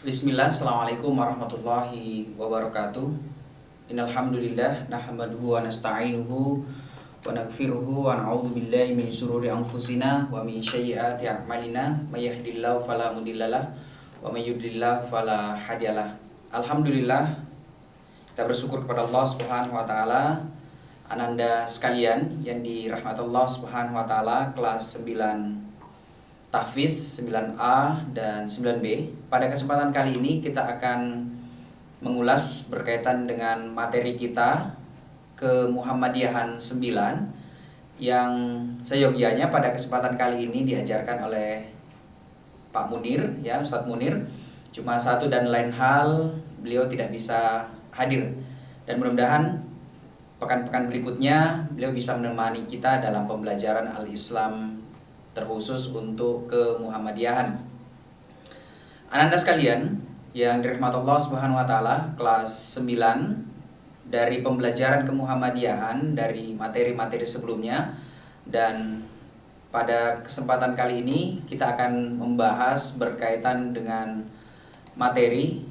Bismillah, Assalamualaikum warahmatullahi wabarakatuh. Innalhamdulillah nahmaduhu wa nasta'inuhu wa naghfiruhu wa na'udzu billahi min syururi anfusina wa min sayyiati a'malina may yahdihillahu fala mudhillalah wa may yudlil fala hadiyalah. Alhamdulillah, kita bersyukur kepada Allah Subhanahu wa taala. Ananda sekalian yang dirahmati Allah Subhanahu wa taala, kelas 9 Tahfiz 9A dan 9B. Pada kesempatan kali ini kita akan mengulas berkaitan dengan materi kita ke Muhammadiyahan 9 yang seyogianya pada kesempatan kali ini diajarkan oleh Pak Munir, ya, Ustadz Munir. Cuma satu dan lain hal beliau tidak bisa hadir, dan mudah-mudahan pekan-pekan berikutnya beliau bisa menemani kita dalam pembelajaran Al-Islam terkhusus untuk ke Muhammadiyahan. Ananda sekalian yang dirahmati Allah Subhanahu wa taala, kelas 9 dari pembelajaran ke Muhammadiyahan dari materi-materi sebelumnya, dan pada kesempatan kali ini kita akan membahas berkaitan dengan materi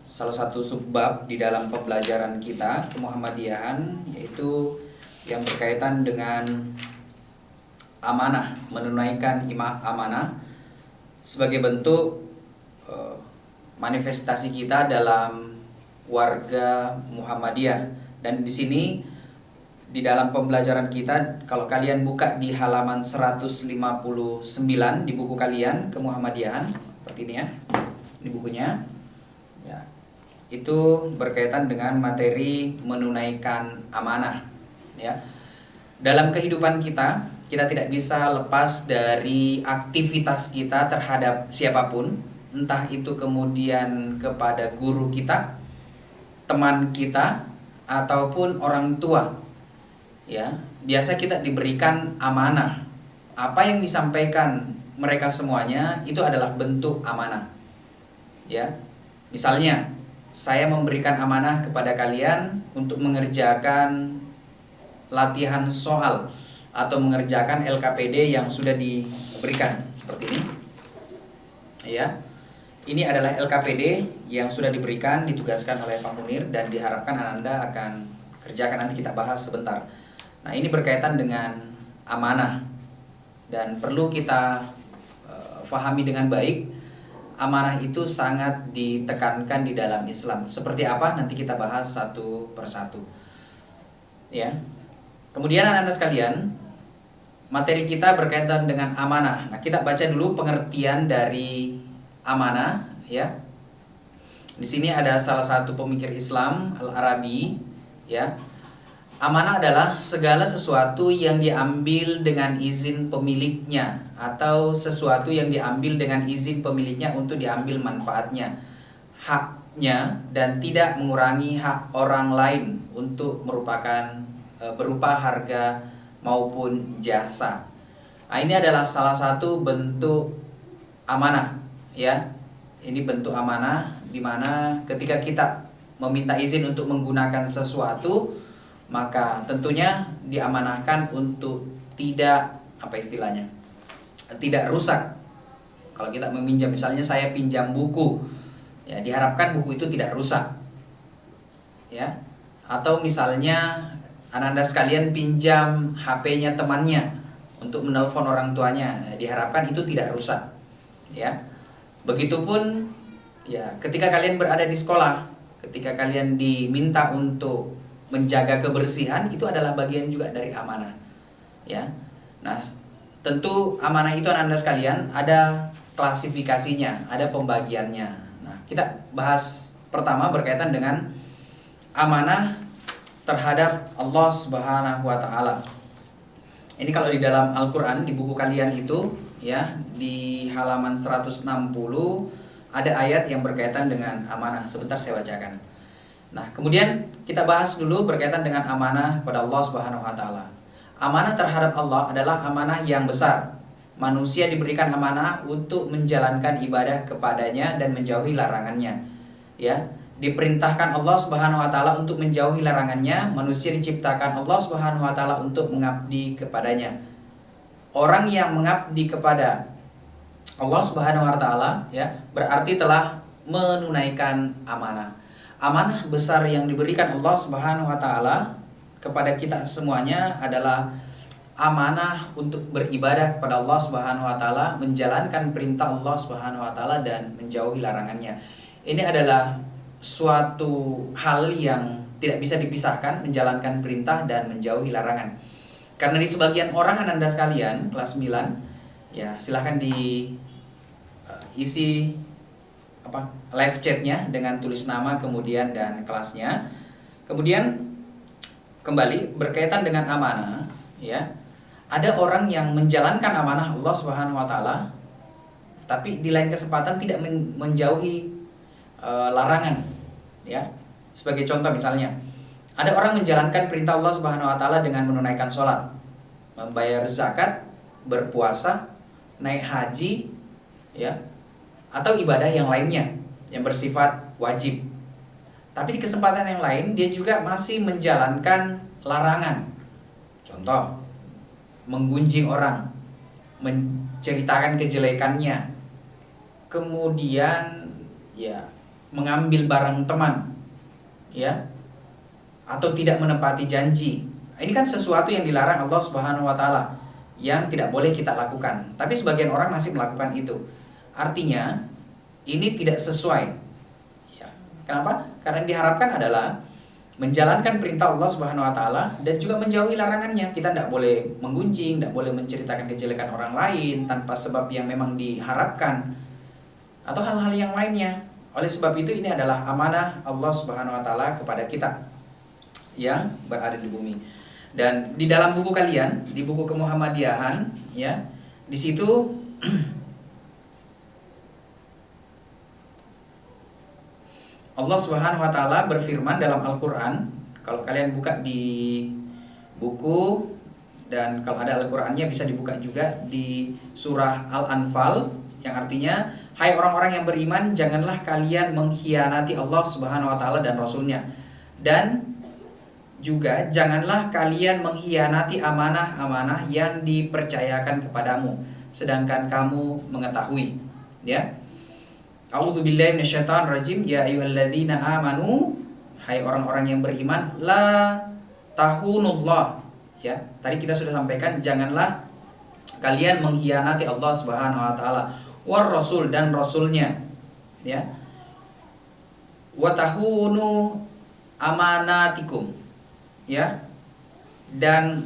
salah satu subbab di dalam pembelajaran kita ke Muhammadiyahan, yaitu yang berkaitan dengan amanah, menunaikan amanah sebagai bentuk manifestasi kita dalam warga Muhammadiyah. Dan di sini di dalam pembelajaran kita, kalau kalian buka di halaman 159 di buku kalian ke Muhammadiyahan, seperti ini ya, di bukunya ya, itu berkaitan dengan materi menunaikan amanah ya. Dalam kehidupan kita tidak bisa lepas dari aktivitas kita terhadap siapapun, entah itu kemudian kepada guru kita, teman kita, ataupun orang tua. Ya, biasa kita diberikan amanah. Apa yang disampaikan mereka semuanya itu adalah bentuk amanah. Ya. Misalnya, saya memberikan amanah kepada kalian untuk mengerjakan latihan soal atau mengerjakan LKPD yang sudah diberikan seperti ini. Ya. Ini adalah LKPD yang sudah diberikan, ditugaskan oleh Pak Munir, dan diharapkan Ananda akan kerjakan, nanti kita bahas sebentar. Nah, ini berkaitan dengan amanah dan perlu kita fahami dengan baik. Amanah itu sangat ditekankan di dalam Islam. Seperti apa? Nanti kita bahas satu persatu. Ya. Kemudian Anda sekalian, materi kita berkaitan dengan amanah. Nah, kita baca dulu pengertian dari amanah ya. Di sini ada salah satu pemikir Islam, Al-Arabi ya. Amanah adalah segala sesuatu yang diambil dengan izin pemiliknya atau sesuatu yang diambil dengan izin pemiliknya untuk diambil manfaatnya, haknya, dan tidak mengurangi hak orang lain untuk berupa harga maupun jasa. Nah, ini adalah salah satu bentuk amanah ya. Ini bentuk amanah di mana ketika kita meminta izin untuk menggunakan sesuatu, maka tentunya diamanahkan untuk tidak tidak rusak. Kalau kita meminjam, misalnya saya pinjam buku ya, diharapkan buku itu tidak rusak ya. Atau misalnya Ananda sekalian pinjam HP-nya temannya untuk menelpon orang tuanya, diharapkan itu tidak rusak ya. Begitupun ya, ketika kalian berada di sekolah, ketika kalian diminta untuk menjaga kebersihan, itu adalah bagian juga dari amanah ya. Nah, tentu amanah itu Anda sekalian ada klasifikasinya, ada pembagiannya. Nah, kita bahas pertama berkaitan dengan amanah terhadap Allah Subhanahu wa taala. Ini kalau di dalam Al-Qur'an, di buku kalian itu ya, di halaman 160 ada ayat yang berkaitan dengan amanah. Sebentar saya bacakan. Nah, kemudian kita bahas dulu berkaitan dengan amanah kepada Allah Subhanahu wa taala. Amanah terhadap Allah adalah amanah yang besar. Manusia diberikan amanah untuk menjalankan ibadah kepadanya dan menjauhi larangannya. Ya, diperintahkan Allah Subhanahu wa taala untuk menjauhi larangannya. Manusia diciptakan Allah Subhanahu wa taala untuk mengabdi kepadanya. Orang yang mengabdi kepada Allah Subhanahu wa taala ya berarti telah menunaikan amanah. Amanah besar yang diberikan Allah Subhanahu wa taala kepada kita semuanya adalah amanah untuk beribadah kepada Allah Subhanahu wa taala, menjalankan perintah Allah Subhanahu wa taala dan menjauhi larangannya. Ini adalah suatu hal yang tidak bisa dipisahkan, menjalankan perintah dan menjauhi larangan. Karena di sebagian orang Anda sekalian kelas 9 ya, silahkan isi live chatnya dengan tulis nama kemudian dan kelasnya. Kemudian kembali berkaitan dengan amanah ya. Ada orang yang menjalankan amanah Allah Subhanahu wa taala tapi di lain kesempatan tidak menjauhi larangan ya. Sebagai contoh misalnya, ada orang menjalankan perintah Allah Subhanahu wa taala dengan menunaikan sholat, membayar zakat, berpuasa, naik haji ya, atau ibadah yang lainnya yang bersifat wajib. Tapi di kesempatan yang lain dia juga masih menjalankan larangan. Contoh, menggunjing orang, menceritakan kejelekannya, kemudian ya mengambil barang teman ya, atau tidak menepati janji. Ini kan sesuatu yang dilarang Allah Subhanahu wa taala, yang tidak boleh kita lakukan. Tapi sebagian orang masih melakukan itu. Artinya ini tidak sesuai ya. Kenapa? Karena yang diharapkan adalah menjalankan perintah Allah Subhanahu wa taala dan juga menjauhi larangannya. Kita tidak boleh menggunjing, tidak boleh menceritakan kejelekan orang lain tanpa sebab yang memang diharapkan, atau hal-hal yang lainnya. Oleh sebab itu ini adalah amanah Allah Subhanahu wa taala kepada kita yang berada di bumi. Dan di dalam buku kalian, di buku Kemuhammadiyahan ya, di situ Allah Subhanahu wa taala berfirman dalam Al-Qur'an. Kalau kalian buka di buku, dan kalau ada Al-Qur'annya bisa dibuka juga di surah Al-Anfal, yang artinya, hai orang-orang yang beriman, janganlah kalian mengkhianati Allah Subhanahu wa taala dan Rasulnya, dan juga janganlah kalian mengkhianati amanah-amanah yang dipercayakan kepadamu sedangkan kamu mengetahui ya. A'udzubillahi minasyaitonirrajim. Ya ayyuhalladzina amanu, hai orang-orang yang beriman, la tahunullah ya. Tadi kita sudah sampaikan, janganlah kalian mengkhianati Allah Subhanahu wa taala, war rasul dan rasulnya ya. Wa tahunu amanatikum ya. Dan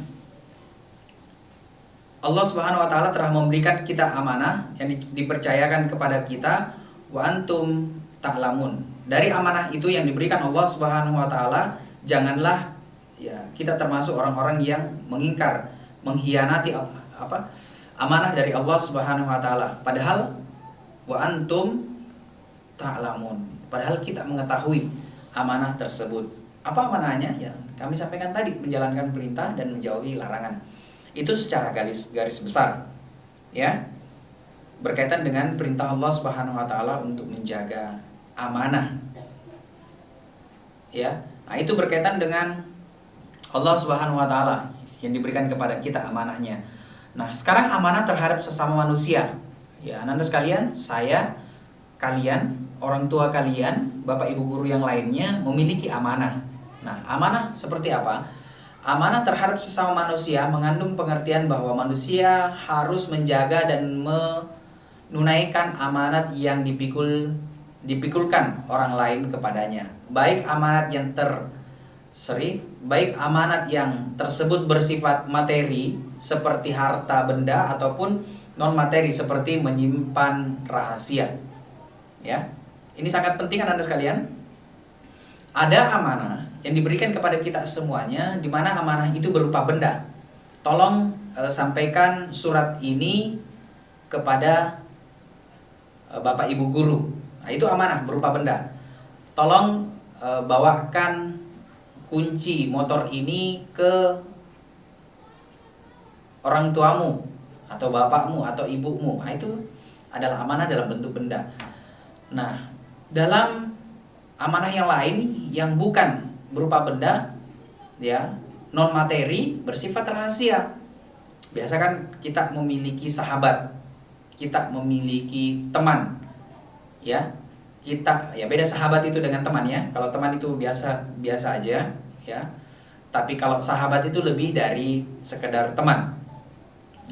Allah Subhanahu wa taala telah memberikan kita amanah yang dipercayakan kepada kita, wa antum ta'lamun. Dari amanah itu yang diberikan Allah Subhanahu wa taala, janganlah ya kita termasuk orang-orang yang mengingkar, mengkhianati amanah dari Allah Subhanahu wa taala. Padahal wa antum ta'lamun. Padahal kita mengetahui amanah tersebut. Apa amanahnya? Ya, kami sampaikan tadi, menjalankan perintah dan menjauhi larangan. Itu secara garis besar ya, berkaitan dengan perintah Allah Subhanahu wa taala untuk menjaga amanah ya. Nah, itu berkaitan dengan Allah Subhanahu wa taala yang diberikan kepada kita amanahnya. Nah, sekarang amanah terhadap sesama manusia ya, Anda sekalian, saya, kalian, orang tua kalian, bapak ibu guru yang lainnya memiliki amanah. Nah, amanah seperti apa? Amanah terhadap sesama manusia mengandung pengertian bahwa manusia harus menjaga dan menunaikan amanat yang dipikulkan orang lain kepadanya. Baik amanat yang baik amanat yang tersebut bersifat materi seperti harta benda ataupun non materi seperti menyimpan rahasia. Ya. Ini sangat penting Anda sekalian. Ada amanah yang diberikan kepada kita semuanya, di mana amanah itu berupa benda. Tolong sampaikan surat ini kepada bapak ibu guru. Nah, itu amanah berupa benda. Tolong bawakan kunci motor ini ke orang tuamu atau bapakmu atau ibumu. Nah, itu adalah amanah dalam bentuk benda. Nah, dalam amanah yang lain yang bukan berupa benda ya, non materi, bersifat rahasia. Biasa kan kita memiliki sahabat kita memiliki teman, ya. Kita ya beda sahabat itu dengan teman ya. Kalau teman itu biasa biasa aja, ya. Tapi kalau sahabat itu lebih dari sekedar teman,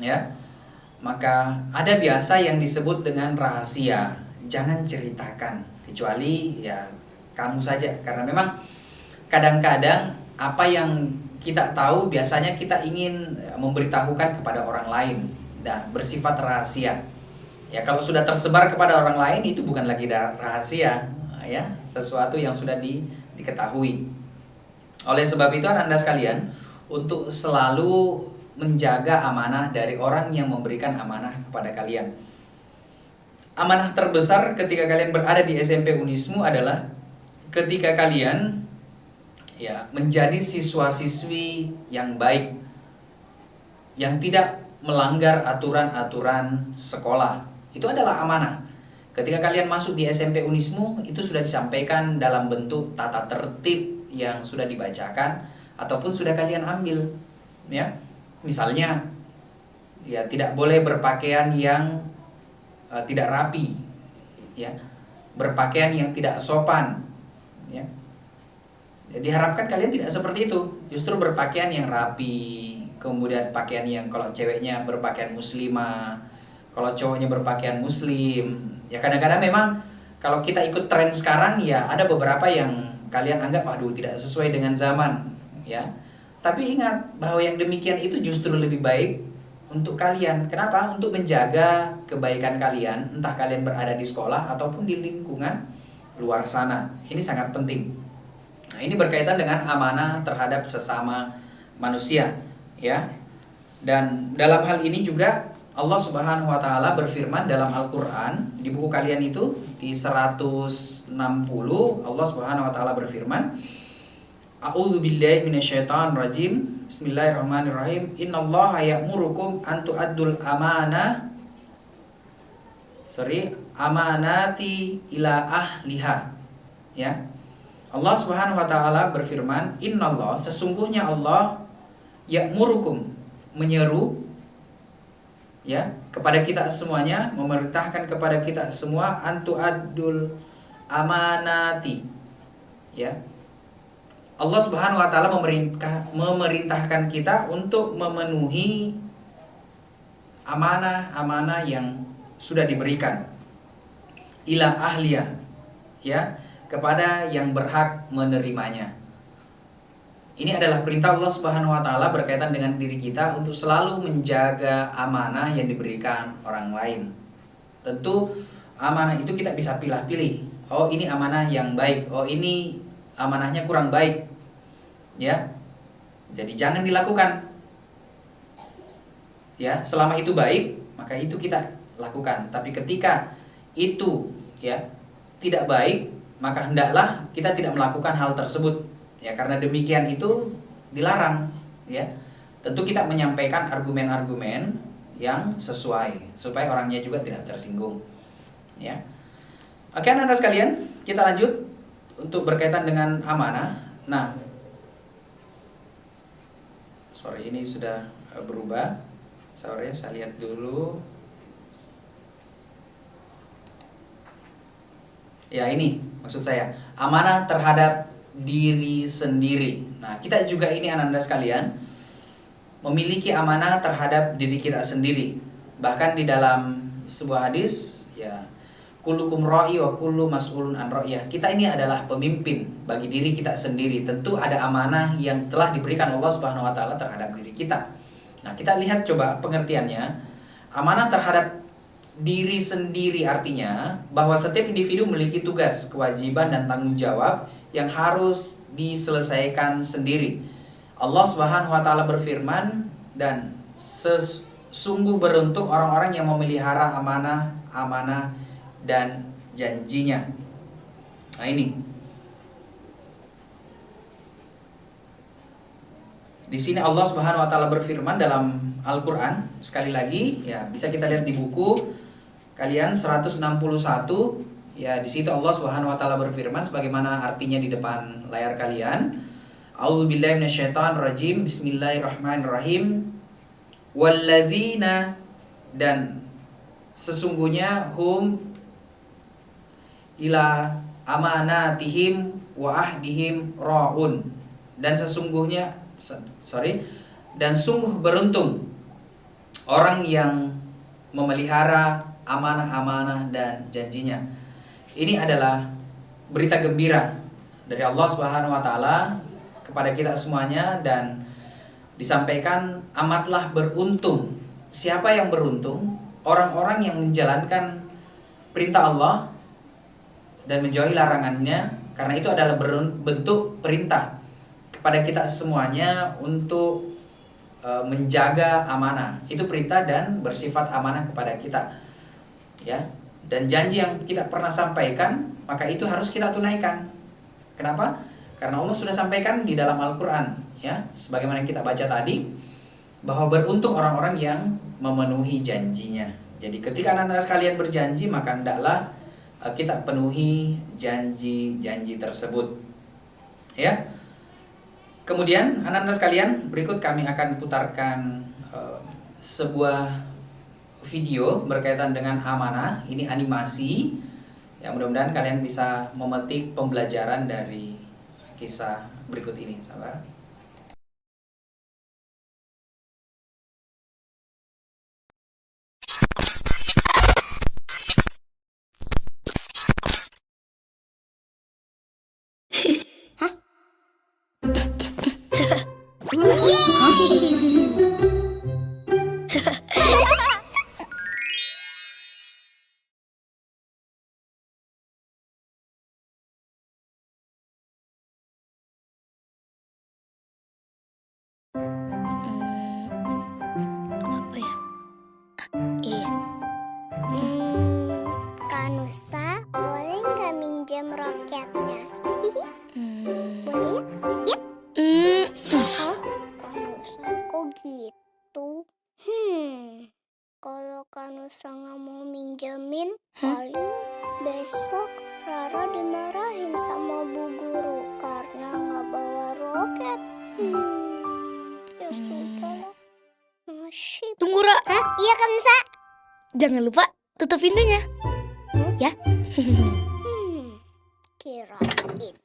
ya. Maka ada biasa yang disebut dengan rahasia. Jangan ceritakan kecuali ya kamu saja, karena memang kadang-kadang apa yang kita tahu biasanya kita ingin memberitahukan kepada orang lain dan bersifat rahasia. Ya kalau sudah tersebar kepada orang lain itu bukan lagi rahasia, ya, sesuatu yang sudah diketahui. Oleh sebab itu Anda sekalian, untuk selalu menjaga amanah dari orang yang memberikan amanah kepada kalian. Amanah terbesar ketika kalian berada di SMP Unismu adalah ketika kalian ya menjadi siswa-siswi yang baik, yang tidak melanggar aturan-aturan sekolah. Itu adalah amanah. Ketika kalian masuk di SMP Unismu, itu sudah disampaikan dalam bentuk tata tertib yang sudah dibacakan ataupun sudah kalian ambil, ya. Misalnya ya tidak boleh berpakaian yang tidak rapi, ya. Berpakaian yang tidak sopan, ya. Diharapkan kalian tidak seperti itu. Justru berpakaian yang rapi, kemudian pakaian yang kalau ceweknya berpakaian muslimah, kalau cowoknya berpakaian muslim. Ya kadang-kadang memang kalau kita ikut tren sekarang ya ada beberapa yang kalian anggap aduh tidak sesuai dengan zaman, ya. Tapi ingat bahwa yang demikian itu justru lebih baik untuk kalian. Kenapa? Untuk menjaga kebaikan kalian, entah kalian berada di sekolah ataupun di lingkungan luar sana. Ini sangat penting. Nah, ini berkaitan dengan amanah terhadap sesama manusia, ya. Dan dalam hal ini juga Allah Subhanahu wa taala berfirman dalam Al-Qur'an, di buku kalian itu di 160 Allah Subhanahu wa taala berfirman, A'udzubillahi minasyaitonir rajim. Bismillahirrahmanirrahim. Innallaha ya'murukum an tu'addul amanati ila ahliha. Ya. Allah Subhanahu wa taala berfirman, Innallah, sesungguhnya Allah ya'murukum, menyeru, ya, kepada kita semuanya, memerintahkan kepada kita semua antu adul amanati, ya. Allah Subhanahu wa taala memerintahkan kita untuk memenuhi amanah-amanah yang sudah diberikan ila ahliya, ya, kepada yang berhak menerimanya. Ini adalah perintah Allah Subhanahu wa taala berkaitan dengan diri kita untuk selalu menjaga amanah yang diberikan orang lain. Tentu amanah itu kita bisa pilih-pilih. Oh, ini amanah yang baik. Oh, ini amanahnya kurang baik. Ya. Jadi jangan dilakukan. Ya, selama itu baik, maka itu kita lakukan. Tapi ketika itu ya tidak baik, maka hendaklah kita tidak melakukan hal tersebut. Ya, karena demikian itu dilarang, ya. Tentu kita menyampaikan argumen-argumen yang sesuai supaya orangnya juga tidak tersinggung, ya. Oke, Anda sekalian, kita lanjut untuk berkaitan dengan amanah. Nah, sorry, ini sudah berubah. Sorry, saya lihat dulu. Ya, ini maksud saya, amanah terhadap diri sendiri. Nah, kita juga ini anak-anak sekalian memiliki amanah terhadap diri kita sendiri. Bahkan di dalam sebuah hadis, ya, kullukum ra'i wa kullu mas'ulun an ra'iyah. Kita ini adalah pemimpin bagi diri kita sendiri. Tentu ada amanah yang telah diberikan Allah Subhanahu wa taala terhadap diri kita. Nah, kita lihat coba pengertiannya. Amanah terhadap diri sendiri artinya bahwa setiap individu memiliki tugas, kewajiban dan tanggung jawab yang harus diselesaikan sendiri. Allah Subhanahu wa taala berfirman, dan sesungguh beruntung orang-orang yang memelihara amanah dan janjinya. Nah, ini. Di sini Allah Subhanahu wa taala berfirman dalam Al-Qur'an, sekali lagi ya bisa kita lihat di buku kalian 161. Ya, di situ Allah Subhanahu wa taala berfirman sebagaimana artinya di depan layar kalian. A'udzubillahi minasyaitonirrajim. Bismillahirrahmanirrahim. Walladzina, dan sesungguhnya hum ila amanatihim wa ahdihim ra'un, dan sesungguhnya dan sungguh beruntung orang yang memelihara amanah-amanah dan janjinya. Ini adalah berita gembira dari Allah Subhanahu wa taala kepada kita semuanya, dan disampaikan amatlah beruntung. Siapa yang beruntung? Orang-orang yang menjalankan perintah Allah dan menjauhi larangannya, karena itu adalah bentuk perintah kepada kita semuanya untuk menjaga amanah. Itu perintah dan bersifat amanah kepada kita, ya. Dan janji yang kita pernah sampaikan, maka itu harus kita tunaikan. Kenapa? Karena Allah sudah sampaikan di dalam Al-Quran, ya, sebagaimana yang kita baca tadi, bahwa beruntung orang-orang yang memenuhi janjinya. Jadi ketika anak-anak sekalian berjanji, maka hendaklah kita penuhi janji-janji tersebut, ya. Kemudian anak-anak sekalian, berikut kami akan putarkan sebuah video berkaitan dengan amanah. Ini animasi, ya, mudah-mudahan kalian bisa memetik pembelajaran dari kisah berikut ini. Sabar. Apa ya? Iya. Kanusa, boleh nggak minjem roketnya? Boleh? Yep. Hah? Kanusa, kok gitu? Kalau Kanusa nggak mau minjemin, paling besok Rara dimarahin sama Bu Guru karena nggak bawa roket. Ya sudah. Nasib. Tunggu, Ra. Hah? Iya, Kanusa. Jangan lupa tutup pintunya. Ya. Kirain.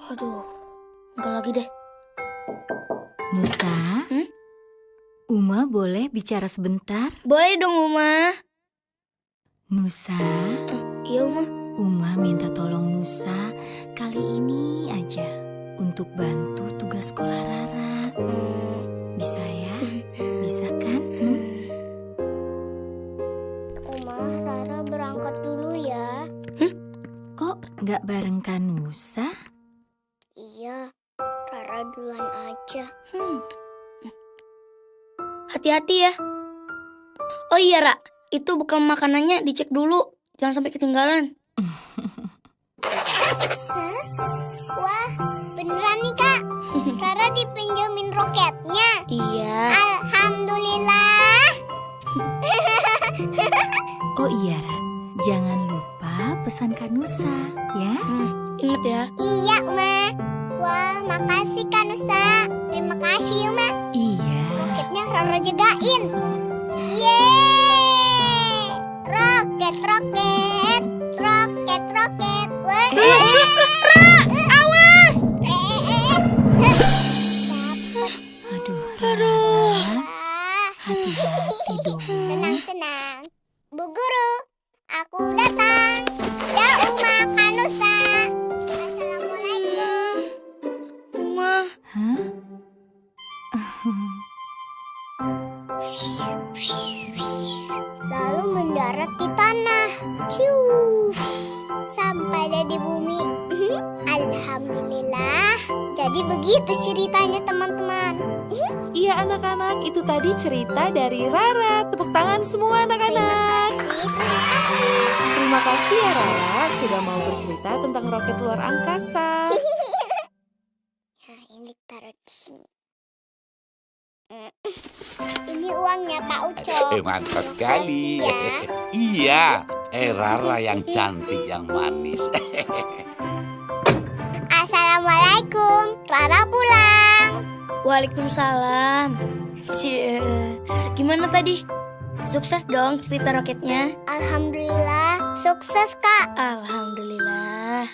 Aduh, enggak lagi deh. Nusa, Uma boleh bicara sebentar? Boleh dong, Uma. Nusa, Iya, Uma. Uma minta tolong Nusa kali ini aja untuk bantu tugas sekolah Rara. Bisa ya? Bisa kan? Uma, Rara berangkat dulu ya. Kok nggak bareng Nusa? Iya, Rara duluan aja. Hati-hati ya. Oh iya, Ra. Itu bekal makanannya dicek dulu. Jangan sampai ketinggalan. Wah, beneran nih, Kak. Rara dipinjemin roketnya. Iya. Alhamdulillah. Oh iya, Ra. Jangan lupa pesan Nusa, ya? Ingat ya. Iya, Uma. Wah, makasih Kanusa. Terima kasih, Uma. Iya. Roketnya Rara jagain. Yeay! Roket, roket. Roket, roket. Wah. Awas! Dapat. Aduh, Rara. Ah. Hati-hati dong. Tenang, tenang. Bu Guru, aku datang. Ya, Uma, Kanusa. Assalamualaikum. Uma. Hah? Lalu mendarat di tanah. Ciu. Sampai deh di bumi. Alhamdulillah. Jadi begitu ceritanya, teman-teman. Iya anak-anak, itu tadi cerita dari Rara. Tepuk tangan semua anak-anak. Terima kasih ya Rara sudah mau bercerita tentang roket luar angkasa. Nah, ini taruh di sini. Ini uangnya Pak Ucok. Mantap Terima kali. kasih Iya, ya. Rara yang cantik, yang manis. Assalamualaikum. Assalamualaikum, Rara pulang. Waalaikumsalam. Cie, gimana tadi? Sukses dong cerita roketnya. Alhamdulillah, sukses Kak. Alhamdulillah.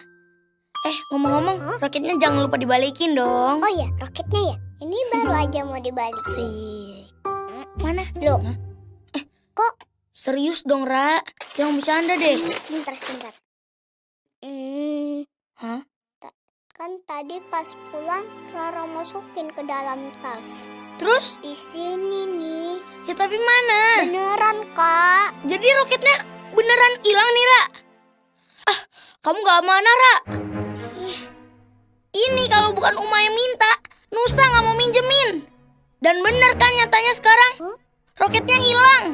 Ngomong-ngomong, roketnya jangan lupa dibalikin dong. Oh ya, roketnya ya? Ini baru aja mau dibalik. Asik. Mana? Loh, kok? Serius dong, Ra. Jangan bercanda deh. Sebentar. Hah? Kan tadi pas pulang Rara masukin ke dalam tas. Terus? Di sini nih. Ya tapi mana? Beneran Kak. Jadi roketnya beneran hilang nih, Ra. Kamu gak mana, Ra? Ini kalau bukan Uma yang minta, Nusa gak mau minjemin. Dan bener kan nyatanya sekarang? Roketnya hilang.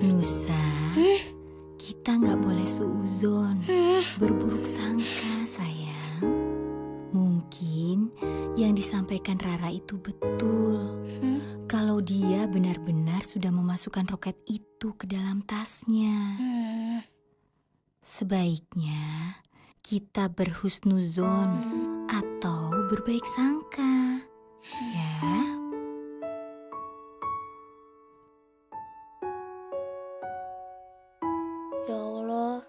Nusa, kita nggak boleh suuzon, berburuk sangka sayang. Mungkin yang disampaikan Rara itu betul. Kalau dia benar-benar sudah memasukkan roket itu ke dalam tasnya. Sebaiknya kita berhusnuzon atau berbaik sangka, ya. Ya Allah,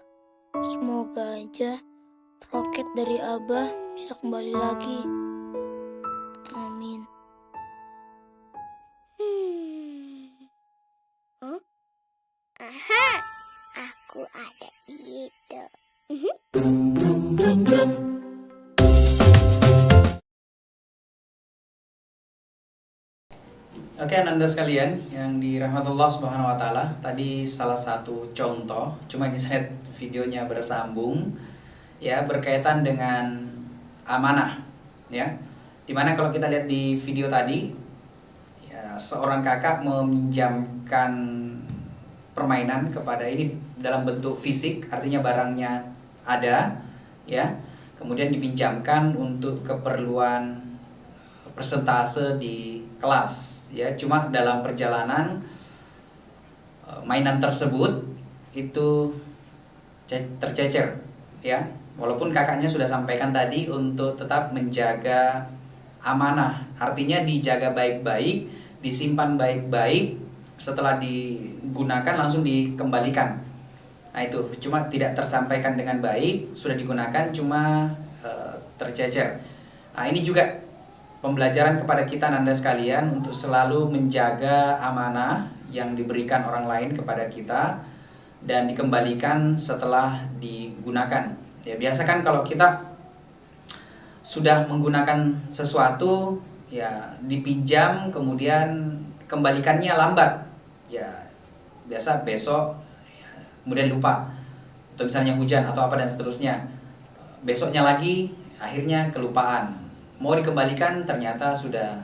semoga aja roket dari Abah bisa kembali lagi. Amin. Aha, aku ada ide. Oke, Ananda sekalian yang dirahmati Allah Subhanahu wa taala, tadi salah satu contoh, cuma ini saya videonya bersambung ya, berkaitan dengan amanah ya. Dimana kalau kita lihat di video tadi ya, seorang kakak meminjamkan permainan kepada ini dalam bentuk fisik, artinya barangnya ada ya, kemudian dipinjamkan untuk keperluan persentase di kelas ya. Cuma dalam perjalanan mainan tersebut itu tercecer ya, walaupun kakaknya sudah sampaikan tadi untuk tetap menjaga amanah, artinya dijaga baik-baik, disimpan baik-baik, setelah digunakan langsung dikembalikan. Nah itu cuma tidak tersampaikan dengan baik, sudah digunakan cuma tercecer. Nah ini juga pembelajaran kepada kita Nanda sekalian untuk selalu menjaga amanah yang diberikan orang lain kepada kita dan dikembalikan setelah digunakan. Ya biasa kan kalau kita sudah menggunakan sesuatu ya dipinjam kemudian kembalikannya lambat. Ya biasa besok ya, kemudian lupa, atau misalnya hujan atau apa dan seterusnya. Besoknya lagi akhirnya kelupaan. Mau dikembalikan ternyata sudah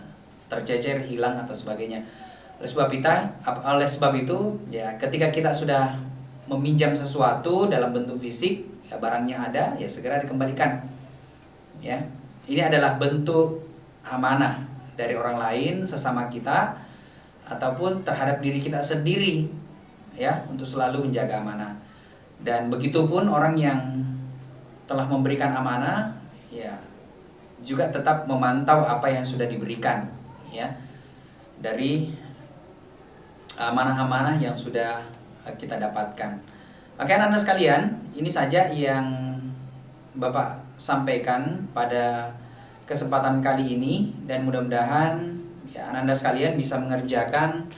tercecer, hilang atau sebagainya. Oleh sebab itu ya ketika kita sudah meminjam sesuatu dalam bentuk fisik ya, barangnya ada ya segera dikembalikan ya. Ini adalah bentuk amanah dari orang lain, sesama kita ataupun terhadap diri kita sendiri ya, untuk selalu menjaga amanah. Dan begitupun orang yang telah memberikan amanah ya juga tetap memantau apa yang sudah diberikan ya, dari amanah-amanah yang sudah kita dapatkan. Oke anak-anak sekalian, ini saja yang Bapak sampaikan pada kesempatan kali ini, dan mudah-mudahan ya anak-anak sekalian bisa mengerjakan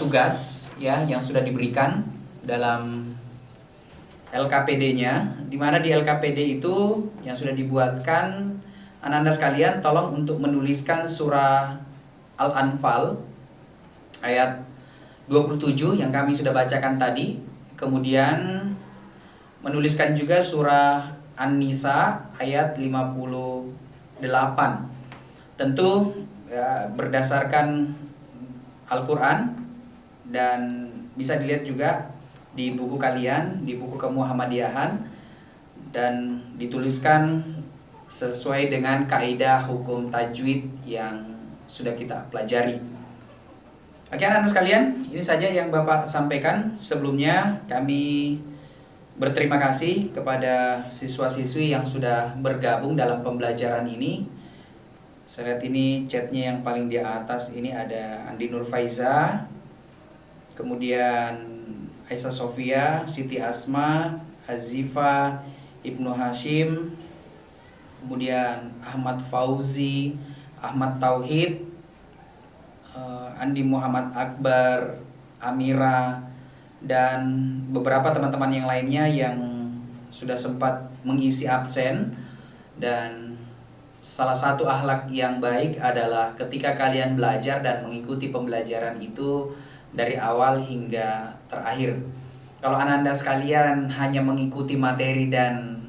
tugas ya yang sudah diberikan dalam LKPD-nya, di mana di LKPD itu yang sudah dibuatkan, anak-anak sekalian tolong untuk menuliskan surah Al-Anfal ayat 27 yang kami sudah bacakan tadi, kemudian menuliskan juga surah An-Nisa ayat 58. Tentu ya, berdasarkan Al-Quran, dan bisa dilihat juga di buku kalian, di buku kemuhammadiyahan, dan dituliskan sesuai dengan kaidah hukum tajwid yang sudah kita pelajari. Oke anak-anak sekalian, ini saja yang Bapak sampaikan. Sebelumnya kami berterima kasih kepada siswa-siswi yang sudah bergabung dalam pembelajaran ini. Saya lihat ini chatnya yang paling di atas ini ada Andi Nur Faiza, kemudian Aisyah Sofia, Siti Asma, Azifa, Ibnu Hashim, kemudian Ahmad Fauzi, Ahmad Tauhid, Andi Muhammad Akbar, Amira, dan beberapa teman-teman yang lainnya yang sudah sempat mengisi absen. Dan salah satu akhlak yang baik adalah ketika kalian belajar dan mengikuti pembelajaran itu dari awal hingga terakhir. Kalau anak-anak sekalian hanya mengikuti materi dan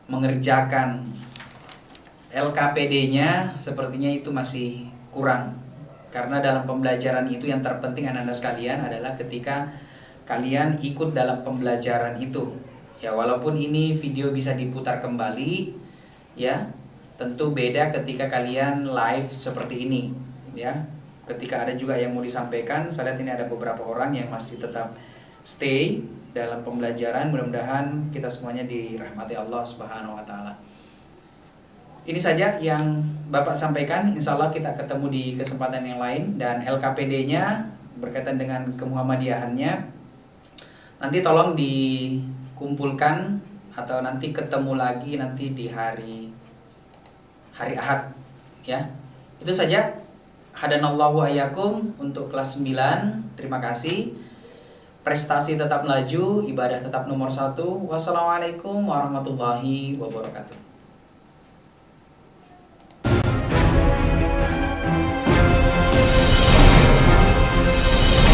mengerjakan LKPD-nya, sepertinya itu masih kurang. Karena dalam pembelajaran itu yang terpenting anak-anak sekalian adalah ketika kalian ikut dalam pembelajaran itu. Ya, walaupun ini video bisa diputar kembali, ya, tentu beda ketika kalian live seperti ini, ya. Ketika ada juga yang mau disampaikan, saya lihat ini ada beberapa orang yang masih tetap stay dalam pembelajaran. Mudah-mudahan kita semuanya dirahmati Allah Subhanahu wa taala. Ini saja yang Bapak sampaikan. Insya Allah kita ketemu di kesempatan yang lain. Dan LKPD-nya berkaitan dengan kemuhammadiyahannya nanti tolong dikumpulkan atau nanti ketemu lagi nanti di hari Ahad, ya. Itu saja. Hadanallahu ayyakum untuk kelas 9. Terima kasih. Prestasi tetap melaju, ibadah tetap nomor 1. Wassalamualaikum warahmatullahi wabarakatuh.